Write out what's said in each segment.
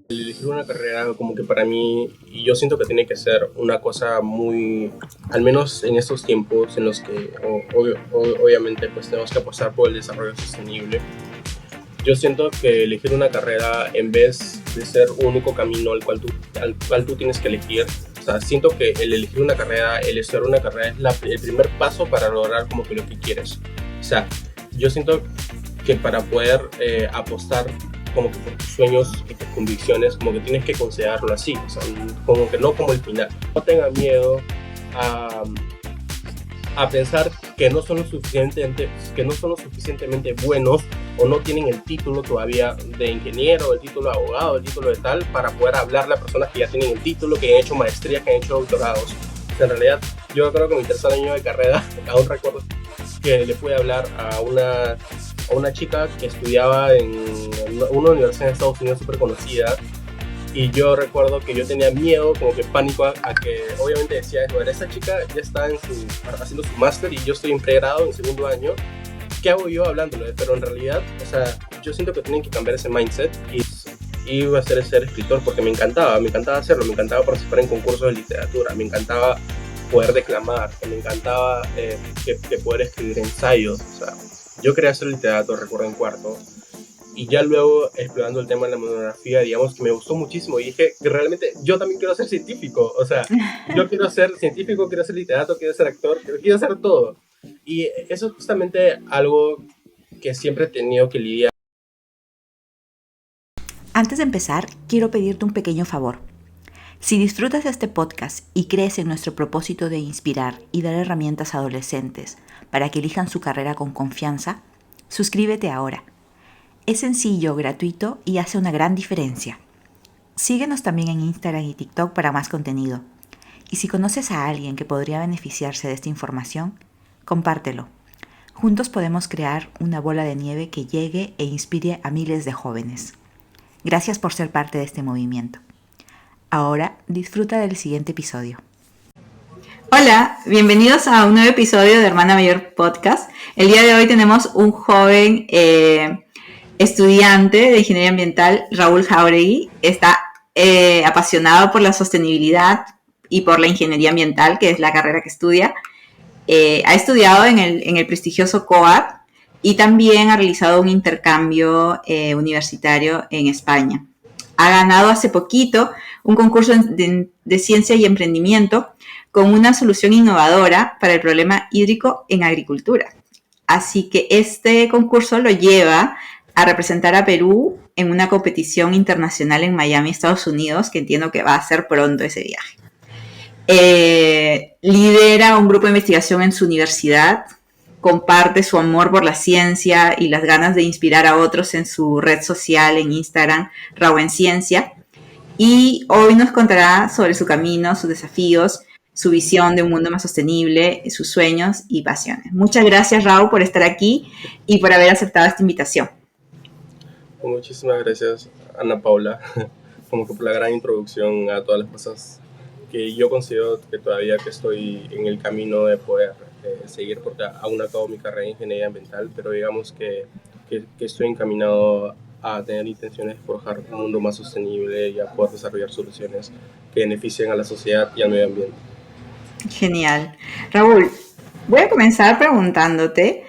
Elegir una carrera como que para mí, y yo siento que tiene que ser una cosa muy, al menos en estos tiempos en los que obviamente pues tenemos que apostar por el desarrollo sostenible. Yo siento que elegir una carrera en vez de ser un único camino al cual tú tienes que elegir, o sea, siento que el elegir una carrera, el estudiar una carrera es el primer paso para lograr como que lo que quieres. O sea, yo siento que para poder apostar como que por tus sueños y tus convicciones, como que tienes que considerarlo así, o sea, como que no como el final. No tenga miedo a, a pensar que no son lo suficientemente buenos o no tienen el título todavía de ingeniero, el título de abogado, el título de tal, para poder hablarle a personas que ya tienen el título, que han hecho maestrías, que han hecho doctorados. O sea, en realidad, yo creo que en mi tercer año de carrera, aún recuerdo que le pude hablar a una chica que estudiaba en una universidad en Estados Unidos súper conocida, y yo recuerdo que yo tenía miedo, como que pánico a que, obviamente decía, bueno, esta chica ya está haciendo su máster y yo estoy en pregrado, en segundo año, ¿qué hago yo hablándole? Pero en realidad, o sea, yo siento que tienen que cambiar ese mindset y iba a ser escritor porque me encantaba hacerlo, me encantaba participar en concursos de literatura, me encantaba poder declamar, me encantaba que poder escribir ensayos, o sea, yo quería ser literato, recuerdo en cuarto, y ya luego explorando el tema de la monografía, digamos que me gustó muchísimo y dije que realmente yo también quiero ser científico, o sea, yo quiero ser científico, quiero ser literato, quiero ser actor, quiero hacer todo. Y eso es justamente algo que siempre he tenido que lidiar. Antes de empezar, quiero pedirte un pequeño favor. Si disfrutas de este podcast y crees en nuestro propósito de inspirar y dar herramientas a adolescentes para que elijan su carrera con confianza, suscríbete ahora. Es sencillo, gratuito y hace una gran diferencia. Síguenos también en Instagram y TikTok para más contenido. Y si conoces a alguien que podría beneficiarse de esta información, compártelo. Juntos podemos crear una bola de nieve que llegue e inspire a miles de jóvenes. Gracias por ser parte de este movimiento. Ahora disfruta del siguiente episodio. Hola, bienvenidos a un nuevo episodio de Hermana Mayor Podcast. El día de hoy tenemos un joven estudiante de Ingeniería Ambiental, Raúl Jauregui. Está apasionado por la sostenibilidad y por la Ingeniería Ambiental, que es la carrera que estudia. Ha estudiado en el prestigioso COAP y también ha realizado un intercambio universitario en España. Ha ganado hace poquito un concurso de ciencia y emprendimiento con una solución innovadora para el problema hídrico en agricultura. Así que este concurso lo lleva a representar a Perú en una competición internacional en Miami, Estados Unidos, que entiendo que va a ser pronto ese viaje. Lidera un grupo de investigación en su universidad, comparte su amor por la ciencia y las ganas de inspirar a otros en su red social en Instagram, Raúl en Ciencia, y hoy nos contará sobre su camino, sus desafíos, su visión de un mundo más sostenible, sus sueños y pasiones. Muchas gracias, Raúl, por estar aquí y por haber aceptado esta invitación. Muchísimas gracias, Ana Paula, como que por la gran introducción a todas las cosas que yo considero que todavía que estoy en el camino de poder seguir, porque aún no acabo mi carrera en ingeniería ambiental, pero digamos que estoy encaminado a tener intenciones de forjar un mundo más sostenible y a poder desarrollar soluciones que beneficien a la sociedad y al medio ambiente. Genial. Raúl, voy a comenzar preguntándote,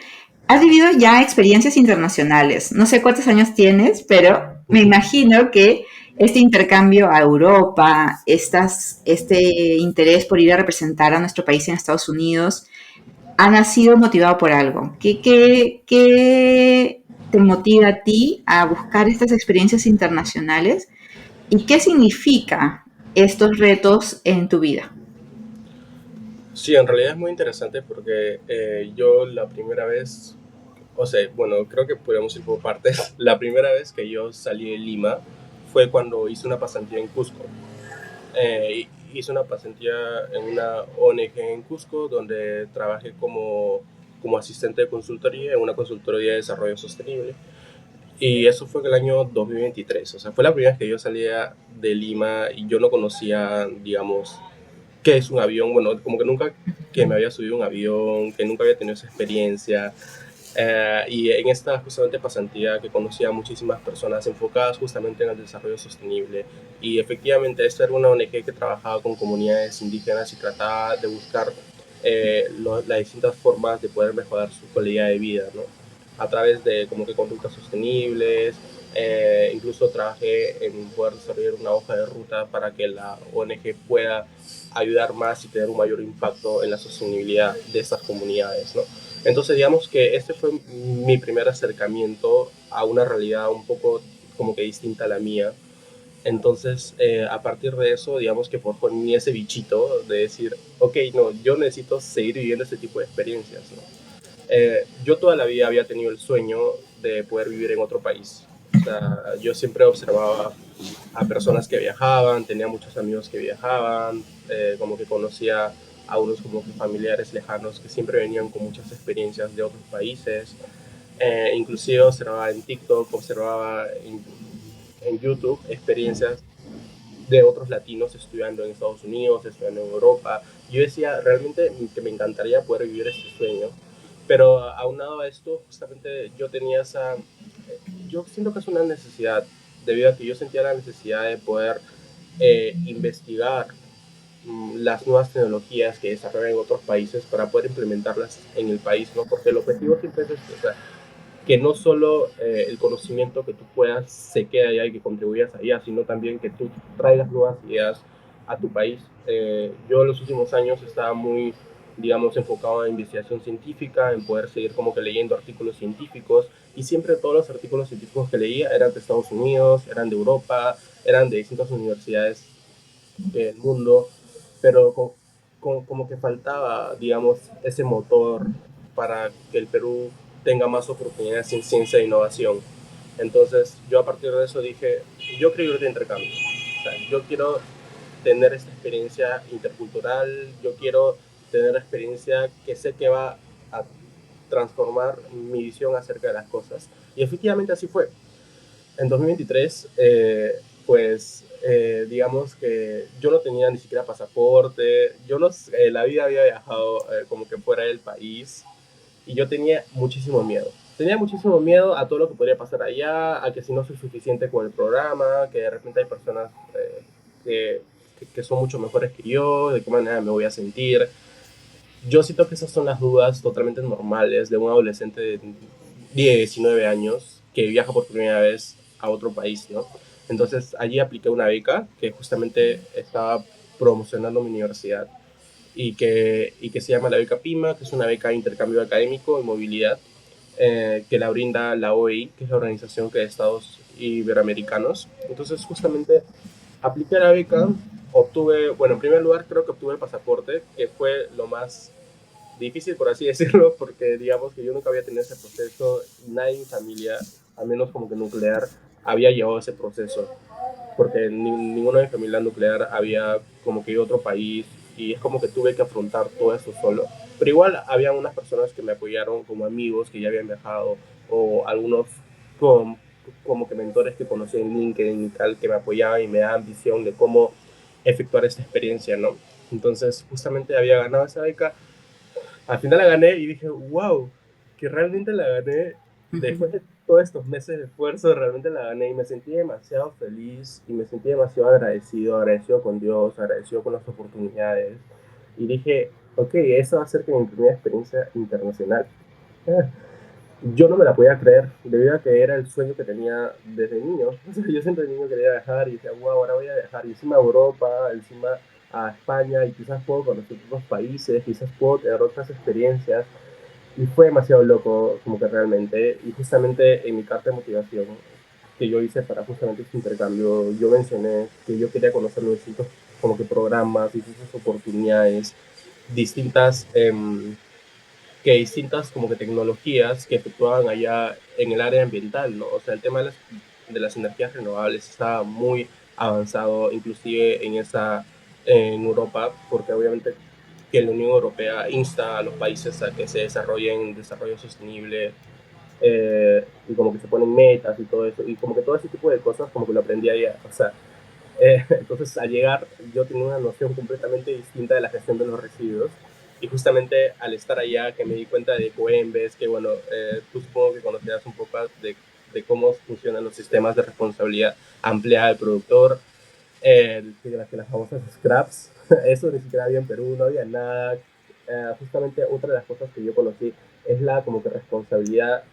has vivido ya experiencias internacionales. No sé cuántos años tienes, pero me imagino que este intercambio a Europa, este interés por ir a representar a nuestro país en Estados Unidos, ha nacido motivado por algo. ¿Qué te motiva a ti a buscar estas experiencias internacionales? ¿Y qué significa estos retos en tu vida? Sí, en realidad es muy interesante porque yo la primera vez, o sea, bueno, creo que podemos ir por partes. La primera vez que yo salí de Lima fue cuando hice una pasantía en Cusco. Hice una pasantía en una ONG en Cusco donde trabajé como asistente de consultoría en una consultoría de desarrollo sostenible. Y eso fue en el año 2023. O sea, fue la primera vez que yo salía de Lima y yo no conocía, digamos, qué es un avión. Bueno, como que nunca que me había subido un avión, que nunca había tenido esa experiencia. Y en esta justamente pasantía que conocía a muchísimas personas enfocadas justamente en el desarrollo sostenible. Y efectivamente esta era una ONG que trabajaba con comunidades indígenas y trataba de buscar las distintas formas de poder mejorar su calidad de vida, ¿no? A través de como que conductas sostenibles. Incluso trabajé en poder desarrollar una hoja de ruta para que la ONG pueda ayudar más y tener un mayor impacto en la sostenibilidad de estas comunidades, ¿no? Entonces, digamos que este fue mi primer acercamiento a una realidad un poco como que distinta a la mía. Entonces, a partir de eso, digamos que forjó en mí ese bichito de decir, ok, no, yo necesito seguir viviendo este tipo de experiencias, ¿no? Yo toda la vida había tenido el sueño de poder vivir en otro país. O sea, yo siempre observaba a personas que viajaban, tenía muchos amigos que viajaban, como que conocía a unos como que familiares lejanos que siempre venían con muchas experiencias de otros países. Inclusive observaba en TikTok, observaba en YouTube experiencias de otros latinos estudiando en Estados Unidos, estudiando en Europa. Yo decía realmente que me encantaría poder vivir este sueño, pero aunado a esto, justamente yo tenía esa, yo siento que es una necesidad, debido a que yo sentía la necesidad de poder investigar las nuevas tecnologías que desarrollan en otros países para poder implementarlas en el país, ¿no? Porque el objetivo siempre es este, o sea, que no solo el conocimiento que tú puedas se quede allá y que contribuyas allá, sino también que tú traigas nuevas ideas a tu país. Yo en los últimos años estaba muy, digamos, enfocado en investigación científica, en poder seguir como que leyendo artículos científicos, y siempre todos los artículos científicos que leía eran de Estados Unidos, eran de Europa, eran de distintas universidades del mundo, pero como que faltaba, digamos, ese motor para que el Perú tenga más oportunidades en ciencia e innovación. Entonces yo a partir de eso dije, yo quiero ir de intercambio. O sea, yo quiero tener esta experiencia intercultural, yo quiero tener experiencia que sé que va a transformar mi visión acerca de las cosas. Y efectivamente así fue. En 2023, pues digamos que yo no tenía ni siquiera pasaporte, yo no, la vida había viajado como que fuera del país y yo tenía muchísimo miedo. Tenía muchísimo miedo a todo lo que podría pasar allá, a que si no soy suficiente con el programa, que de repente hay personas que, que son mucho mejores que yo, de qué manera me voy a sentir. Yo siento que esas son las dudas totalmente normales de un adolescente de 19 años que viaja por primera vez a otro país, ¿no? Entonces allí apliqué una beca que justamente estaba promocionando mi universidad y que se llama la beca PIMA, que es una beca de intercambio académico y movilidad que la brinda la OEI, que es la Organización de Estados Iberoamericanos. Entonces justamente apliqué la beca, obtuve, bueno, en primer lugar creo que obtuve el pasaporte, que fue lo más difícil, por así decirlo, porque digamos que yo nunca había tenido ese proceso, nadie en mi familia, al menos como que nuclear, había llevado ese proceso, porque ninguno de mi familia nuclear había como que ido a otro país y es como que tuve que afrontar todo eso solo. Pero igual había unas personas que me apoyaron como amigos que ya habían viajado o algunos como, como que mentores que conocí en LinkedIn y tal que me apoyaban y me daban visión de cómo efectuar esta experiencia, ¿no? Entonces justamente había ganado esa beca, al final la gané y dije, wow, que realmente la gané después de todos estos meses de esfuerzo, realmente la gané y me sentí demasiado feliz y me sentí demasiado agradecido, agradecido con Dios, agradecido con las oportunidades. Y dije, ok, eso va a ser que mi primera experiencia internacional. Yo no me la podía creer, debido a que era el sueño que tenía desde niño. O sea, yo siempre de niño quería viajar y decía, wow, ahora voy a viajar. Y encima a Europa, encima a España, y quizás puedo conocer otros países, quizás puedo tener otras experiencias. Y fue demasiado loco, como que realmente. Y justamente en mi carta de motivación que yo hice para justamente este intercambio, yo mencioné que yo quería conocer los distintos como que programas, distintas oportunidades, distintas que distintas como que tecnologías que efectuaban allá en el área ambiental, ¿no? O sea, el tema de las energías renovables estaba muy avanzado, inclusive en esa en Europa, porque obviamente que la Unión Europea insta a los países a que se desarrollen desarrollo sostenible y como que se ponen metas y todo eso, y como que todo ese tipo de cosas como que lo aprendí allá, o sea, entonces al llegar yo tenía una noción completamente distinta de la gestión de los residuos Y justamente al estar allá que me di cuenta de Coembes, que bueno, tú supongo que conocerás un poco de cómo funcionan los sistemas de responsabilidad ampliada del productor, las famosas scraps. Eso ni siquiera había en Perú, no había nada. Justamente otra de las cosas que yo conocí es la como que responsabilidad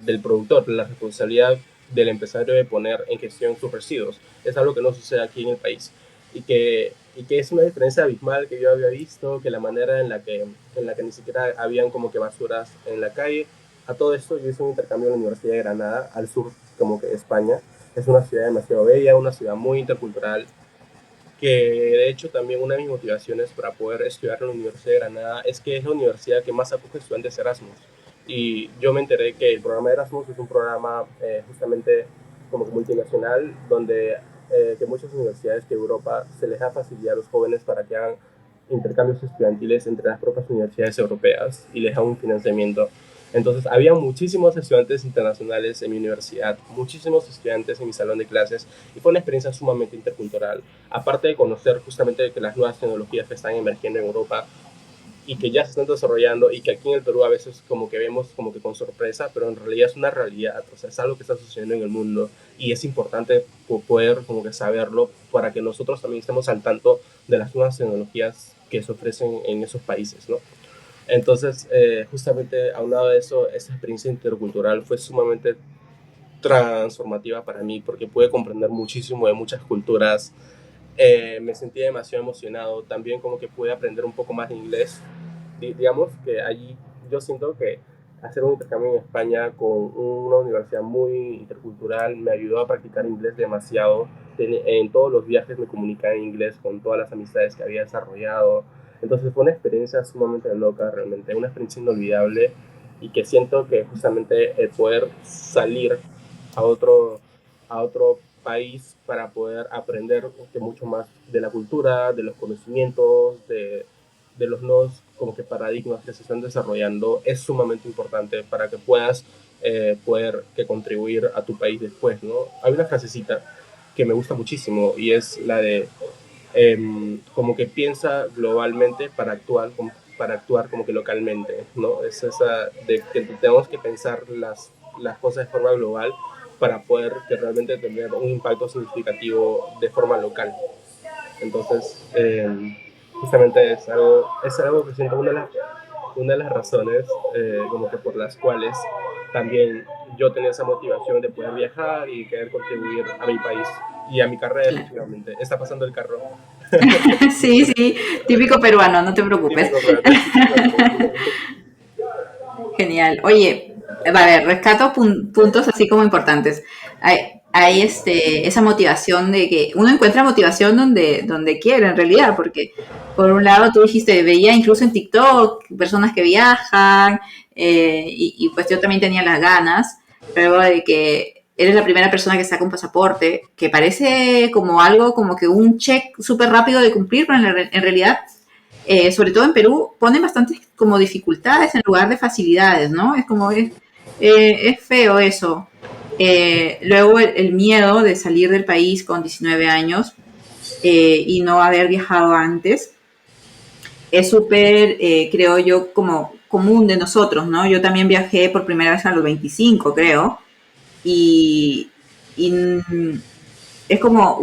del productor, la responsabilidad del empresario de poner en gestión sus residuos. Es algo que no sucede aquí en el país y que es una diferencia abismal que yo había visto, que la manera en la que ni siquiera habían como que basuras en la calle. A todo esto yo hice un intercambio en la Universidad de Granada, al sur como que de España. Es una ciudad demasiado bella, una ciudad muy intercultural, que de hecho también una de mis motivaciones para poder estudiar en la Universidad de Granada es que es la universidad que más acoge estudiantes Erasmus. Y yo me enteré que el programa Erasmus es un programa justamente como que multinacional, donde que muchas universidades de Europa se les da facilidad a los jóvenes para que hagan intercambios estudiantiles entre las propias universidades europeas y les da un financiamiento. Entonces, había muchísimos estudiantes internacionales en mi universidad, muchísimos estudiantes en mi salón de clases, y fue una experiencia sumamente intercultural. Aparte de conocer justamente que las nuevas tecnologías que están emergiendo en Europa y que ya se están desarrollando y que aquí en el Perú a veces como que vemos como que con sorpresa, pero en realidad es una realidad, o sea, es algo que está sucediendo en el mundo y es importante poder como que saberlo para que nosotros también estemos al tanto de las nuevas tecnologías que se ofrecen en esos países, ¿no? Entonces, justamente aunado de eso, esa experiencia intercultural fue sumamente transformativa para mí porque pude comprender muchísimo de muchas culturas. Me sentí demasiado emocionado. También como que pude aprender un poco más de inglés. Digamos que allí yo siento que hacer un intercambio en España con una universidad muy intercultural me ayudó a practicar inglés demasiado. En todos los viajes me comunicaba en inglés con todas las amistades que había desarrollado. Entonces fue una experiencia sumamente loca, realmente, una experiencia inolvidable y que siento que justamente el poder salir a otro país para poder aprender mucho más de la cultura, de los conocimientos, de los nuevos como que paradigmas que se están desarrollando es sumamente importante para que puedas poder que contribuir a tu país después, ¿no? Hay una frasecita que me gusta muchísimo y es la de como que piensa globalmente para actuar como que localmente, ¿no? Es esa de que tenemos que pensar las cosas de forma global para poder que realmente tener un impacto significativo de forma local. Entonces, justamente es algo que siento una de las razones como que por las cuales también yo tenía esa motivación de poder viajar y querer contribuir a mi país y a mi carrera, Claro. efectivamente. Está pasando el carro. Sí, sí, típico peruano, no te preocupes. Típico, pero Genial. Oye, a ver, rescato puntos así como importantes. Hay esa motivación de que uno encuentra motivación donde quiere en realidad, porque por un lado tú dijiste, veía incluso en TikTok personas que viajan, y pues yo también tenía las ganas, luego de que eres la primera persona que saca un pasaporte, que parece como algo, como que un check súper rápido de cumplir, pero en realidad sobre todo en Perú, ponen bastantes como dificultades en lugar de facilidades, ¿no? Es como, es feo eso. Luego el miedo de salir del país con 19 años y no haber viajado antes es súper, creo yo, como común de nosotros, ¿no? Yo también viajé por primera vez a los 25, creo, y, y es como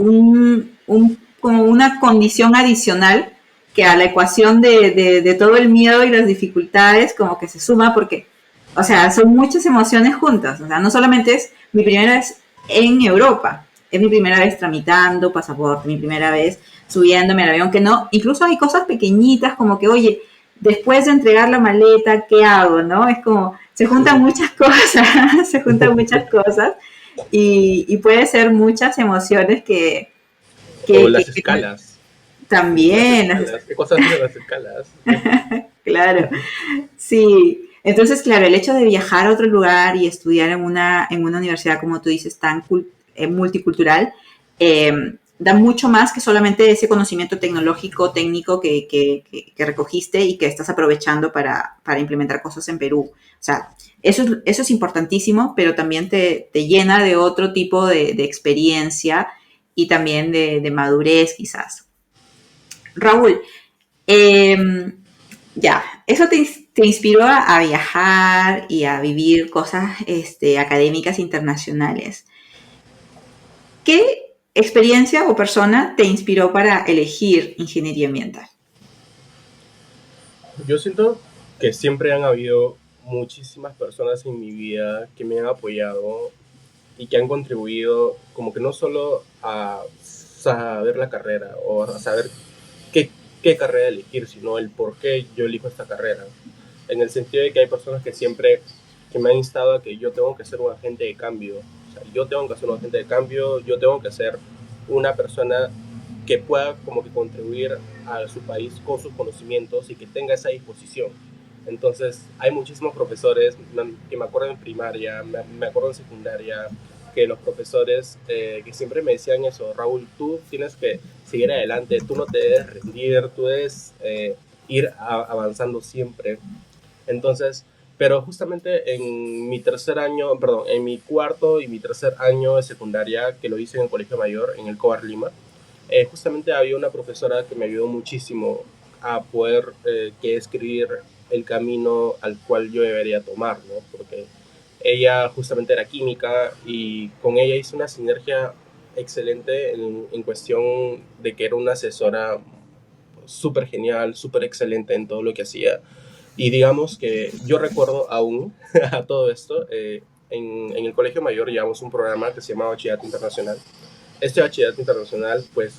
como una condición adicional que a la ecuación de todo el miedo y las dificultades como que se suma porque, o sea, son muchas emociones juntas. O sea, no solamente es mi primera vez en Europa, es mi primera vez tramitando pasaporte, mi primera vez subiéndome al avión, que no, incluso hay cosas pequeñitas como que, oye, después de entregar la maleta, ¿qué hago? ¿No? Es como, se juntan muchas cosas, se juntan muchas cosas y puede ser muchas emociones o que las escalas. Las también, escalas. ¿Qué cosas hacen las escalas? claro, sí. Entonces, claro, el hecho de viajar a otro lugar y estudiar en una universidad, como tú dices, tan multicultural, da mucho más que solamente ese conocimiento tecnológico, técnico que recogiste y que estás aprovechando para implementar cosas en Perú. O sea, eso es importantísimo, pero también te llena de otro tipo de experiencia y también de madurez quizás. Raúl, eh, Ya, eso te inspiró a viajar y a vivir cosas académicas internacionales. ¿Qué experiencia o persona te inspiró para elegir ingeniería ambiental? Yo siento que siempre han habido muchísimas personas en mi vida que me han apoyado y que han contribuido como que no solo a saber la carrera o a saber qué, qué carrera elegir, sino el por qué yo elijo esta carrera. En el sentido de que hay personas que siempre que me han instado a que yo tengo que ser un agente de cambio. O sea, yo tengo que ser un agente de cambio, yo tengo que ser una persona que pueda como que contribuir a su país con sus conocimientos y que tenga esa disposición. Entonces, hay muchísimos profesores que me acuerdo en primaria, me acuerdo en secundaria, que los profesores que siempre me decían eso: Raúl, tú tienes que seguir adelante, tú no te debes rendir, tú debes ir avanzando siempre. Entonces, pero justamente en mi tercer año, perdón, en mi cuarto y mi tercer año de secundaria, que lo hice en el Colegio Mayor, en el COAR Lima, justamente había una profesora que me ayudó muchísimo a poder que escribir el camino al cual yo debería tomar, ¿no? Porque ella justamente era química y con ella hice una sinergia excelente en cuestión de que era una asesora súper genial, súper excelente en todo lo que hacía. Y digamos que yo recuerdo aún a todo esto, en el Colegio Mayor llevamos un programa que se llama Bachillerato Internacional. Este bachillerato internacional, pues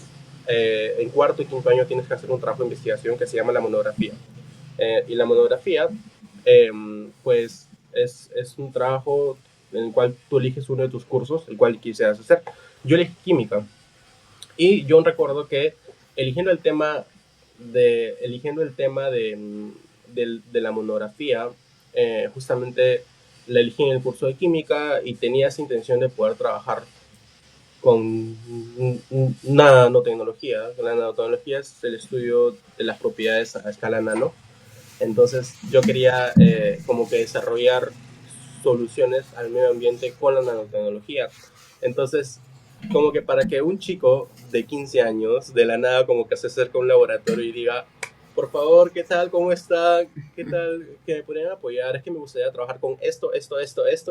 en cuarto y quinto año tienes que hacer un trabajo de investigación que se llama la monografía. Y la monografía, eh, pues es un trabajo en el cual tú eliges uno de tus cursos, el cual quisieras hacer. Yo elegí química y yo recuerdo que eligiendo el tema de la monografía, justamente la elegí en el curso de química y tenía esa intención de poder trabajar con nanotecnología. La nanotecnología es el estudio de las propiedades a escala nano. Entonces yo quería como que desarrollar soluciones al medio ambiente con la nanotecnología. Entonces, como que para que un chico de 15 años de la nada como que se acerque a un laboratorio y diga, por favor, ¿qué tal? ¿Cómo está? ¿Qué tal? Que me podrían apoyar. Es que me gustaría trabajar con esto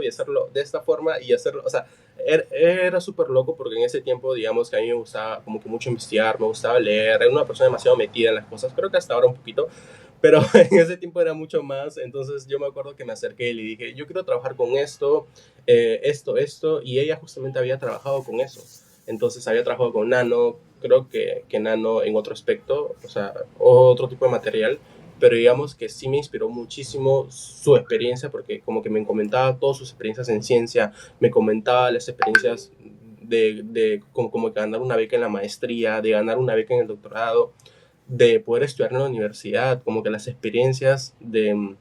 y hacerlo de esta forma y hacerlo. O sea, era súper loco porque en ese tiempo, digamos que a mí me gustaba como que mucho investigar, me gustaba leer, era una persona demasiado metida en las cosas. Creo que hasta ahora un poquito, pero en ese tiempo era mucho más. Entonces yo me acuerdo que me acerqué y le dije, yo quiero trabajar con esto, esto, y ella justamente había trabajado con eso. Entonces había trabajado con nano, creo que nano en otro aspecto, o sea, otro tipo de material, pero digamos que sí me inspiró muchísimo su experiencia, porque como que me comentaba todas sus experiencias en ciencia, me comentaba las experiencias de como que ganar una beca en la maestría, de ganar una beca en el doctorado, de poder estudiar en la universidad, como que las experiencias de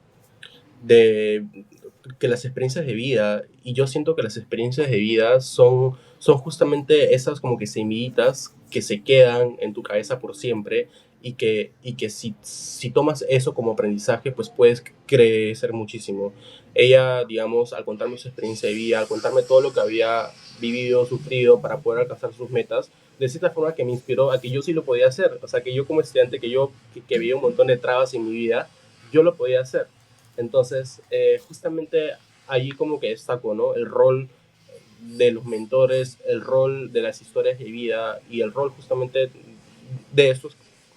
que las experiencias de vida, y yo siento que las experiencias de vida son justamente esas como que semillitas que se quedan en tu cabeza por siempre y que si tomas eso como aprendizaje, pues puedes crecer muchísimo. Ella, digamos, al contarme su experiencia de vida, al contarme todo lo que había vivido, sufrido para poder alcanzar sus metas, de cierta forma que me inspiró a que yo sí lo podía hacer. O sea, que yo como estudiante, que veía un montón de trabas en mi vida, yo lo podía hacer. Entonces, justamente allí como que destaco, ¿no? El rol de los mentores, el rol de las historias de vida y el rol justamente de estos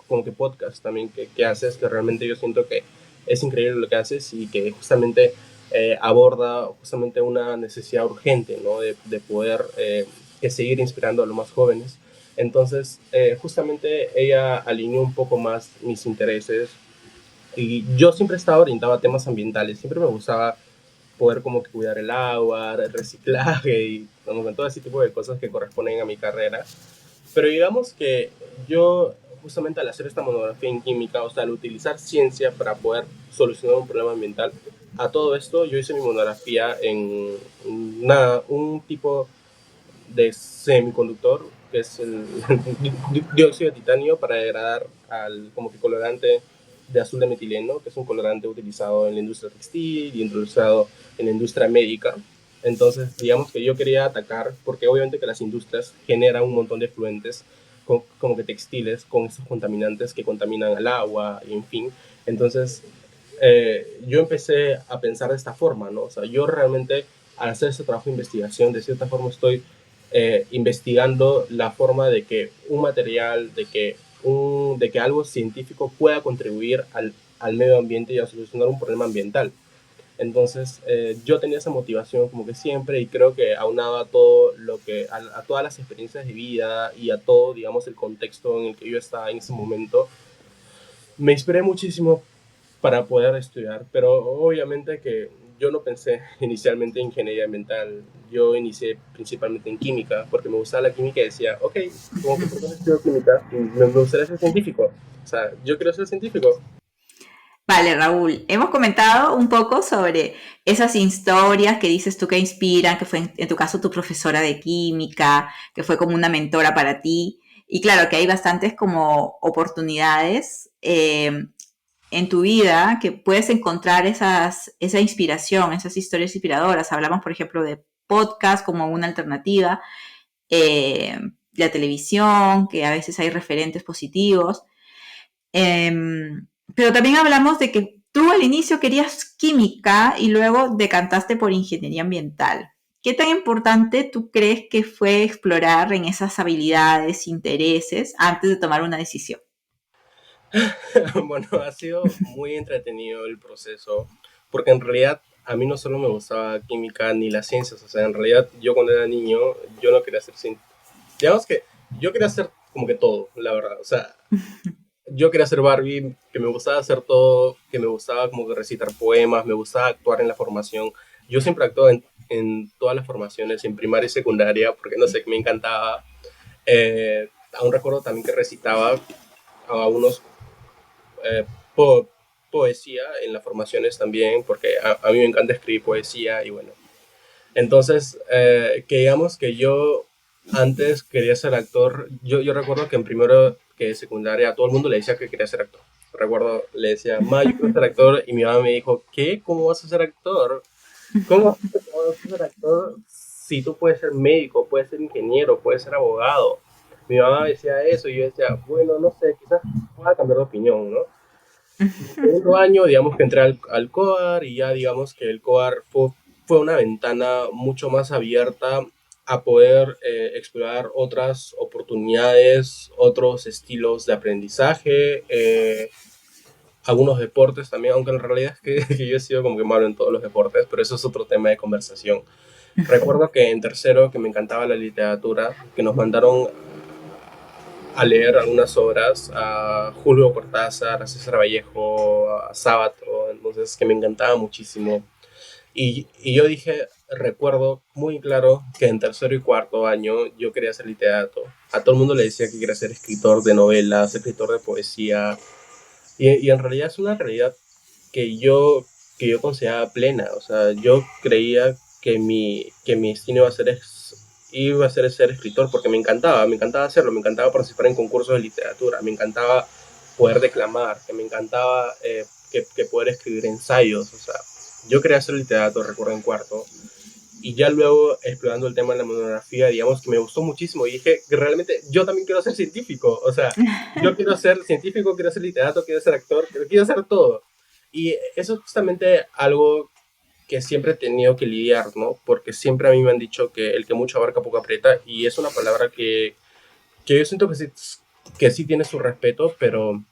como que podcasts también que haces, que realmente yo siento que es increíble lo que haces y que justamente aborda justamente una necesidad urgente, ¿no? De poder que seguir inspirando a los más jóvenes. Entonces, justamente ella alineó un poco más mis intereses y yo siempre estaba orientado a temas ambientales, siempre me gustaba poder como que cuidar el agua, el reciclaje y como que todo ese tipo de cosas que corresponden a mi carrera. Pero digamos que yo justamente al hacer esta monografía en química, o sea, al utilizar ciencia para poder solucionar un problema ambiental, a todo esto yo hice mi monografía en un tipo de semiconductor que es el dióxido de titanio para degradar al como que colorante de azul de metileno, que es un colorante utilizado en la industria textil y utilizado en la industria médica. Entonces, digamos que yo quería atacar, porque obviamente que las industrias generan un montón de efluentes como que textiles con estos contaminantes que contaminan al agua, y en fin. Entonces, yo empecé a pensar de esta forma, ¿no? O sea, yo realmente, al hacer este trabajo de investigación, de cierta forma estoy investigando la forma de que un material, de que algo científico pueda contribuir al medio ambiente y a solucionar un problema ambiental. Entonces, yo tenía esa motivación como que siempre y creo que aunado a todo a todas las experiencias de vida y a todo, digamos, el contexto en el que yo estaba en ese momento, me inspiré muchísimo para poder estudiar, pero obviamente que yo no pensé inicialmente en ingeniería ambiental, yo inicié principalmente en química, porque me gustaba la química y decía, ok, como que por qué no estudio química, me gustaría ser científico, o sea, yo quiero ser científico. Vale, Raúl, hemos comentado un poco sobre esas historias que dices tú que inspiran, que fue en tu caso tu profesora de química, que fue como una mentora para ti. Y claro que hay bastantes como oportunidades en tu vida que puedes encontrar esa inspiración, esas historias inspiradoras. Hablamos, por ejemplo, de podcast como una alternativa, la televisión, que a veces hay referentes positivos. Pero también hablamos de que tú al inicio querías química y luego decantaste por ingeniería ambiental. ¿Qué tan importante tú crees que fue explorar en esas habilidades, intereses, antes de tomar una decisión? Bueno, ha sido muy entretenido el proceso, porque en realidad a mí no solo me gustaba química ni las ciencias, o sea, en realidad yo cuando era niño, yo no quería ser digamos que yo quería hacer como que todo, la verdad, o sea, yo quería ser Barbie, que me gustaba hacer todo, que me gustaba como que recitar poemas, me gustaba actuar en la formación, yo siempre actuaba en todas las formaciones, en primaria y secundaria, porque no sé, me encantaba, aún recuerdo también que recitaba a unos eh, po poesía en las formaciones también, porque a mí me encanta escribir poesía y bueno. Entonces, que digamos que yo antes quería ser actor, yo recuerdo que en primero que secundaria a todo el mundo le decía que quería ser actor. Recuerdo, le decía, ma, yo quiero ser actor y mi mamá me dijo, ¿qué? ¿Cómo vas a ser actor? ¿Cómo vas a ser actor si tú puedes ser médico, puedes ser ingeniero, puedes ser abogado? Mi mamá decía eso y yo decía, bueno, no sé, quizás pueda cambiar de opinión, ¿no? En segundo año, digamos que entré al COAR y ya digamos que el COAR fue una ventana mucho más abierta a poder explorar otras oportunidades, otros estilos de aprendizaje, algunos deportes también, aunque en realidad es que yo he sido como que malo en todos los deportes, pero eso es otro tema de conversación. Recuerdo que en tercero, que me encantaba la literatura, que nos mandaron a leer algunas obras, a Julio Cortázar, a César Vallejo, a Sábato, entonces que me encantaba muchísimo. Y yo dije, recuerdo muy claro que en tercero y cuarto año yo quería ser literato. A todo el mundo le decía que quería ser escritor de novelas, escritor de poesía, y en realidad es una realidad que yo consideraba plena, o sea, yo creía que mi destino iba a ser escritor porque me encantaba hacerlo, me encantaba participar en concursos de literatura, me encantaba poder declamar, que me encantaba que poder escribir ensayos, o sea, yo quería ser literato, recuerdo en cuarto, y ya luego explorando el tema de la monografía, digamos que me gustó muchísimo y dije que realmente yo también quiero ser científico, o sea, yo quiero ser científico, quiero ser literato, quiero ser actor, quiero hacer todo. Y eso es justamente algo que siempre he tenido que lidiar, ¿no? Porque siempre a mí me han dicho que el que mucho abarca poco aprieta y es una palabra que yo siento que sí tiene su respeto, pero